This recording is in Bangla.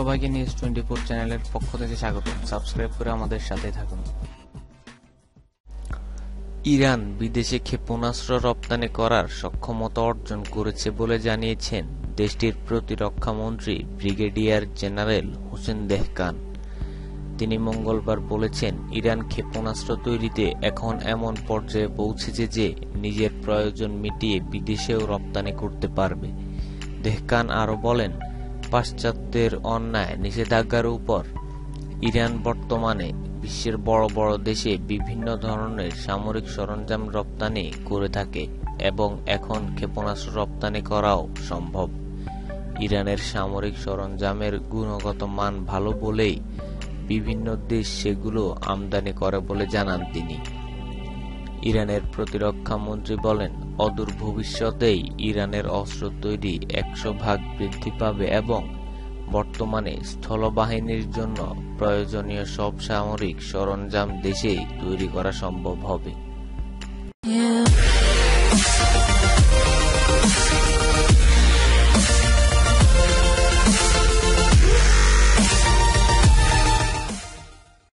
সবাইকে নিউজ 24 চ্যানেলের পক্ষ থেকে স্বাগত। সাবস্ক্রাইব করে আমাদের সাথে থাকুন। ইরান বিদেশে ক্ষেপণাস্ত্র রপ্তানি করার সক্ষমতা অর্জন করেছে বলে জানিয়েছেন দেশটির প্রতিরক্ষা মন্ত্রী ব্রিগেডিয়ার জেনারেল হোসেন দেহকান। তিনি মঙ্গলবার বলেছেন, ইরান ক্ষেপণাস্ত্র তৈরিতে এখন এমন পর্যায়ে পৌঁছেছে যে নিজের প্রয়োজন মিটিয়ে বিদেশেও রপ্তানি করতে পারবে। দেহকান আরও বলেন, পাশ্চাত্যের অন্যায় নিষেধাজ্ঞার উপর ইরান বর্তমানে বিশ্বের বড় বড় দেশে বিভিন্ন ধরনের সামরিক সরঞ্জাম রপ্তানি করে থাকে এবং এখন ক্ষেপণাস্ত্র রপ্তানি করাও সম্ভব। ইরানের সামরিক সরঞ্জামের গুণগত মান ভালো বলেই বিভিন্ন দেশ সেগুলো আমদানি করে বলে জানান তিনি। ইরানের প্রতিরক্ষা মন্ত্রী বলেন, অদূর ভবিষ্যতেই ইরানের অস্ত্র তৈরি 100 ভাগ বৃদ্ধি পাবে এবং বর্তমানে স্থলবাহিনীর জন্য প্রয়োজনীয় সব সামরিক সরঞ্জাম দেশেই তৈরি করা সম্ভব হবে।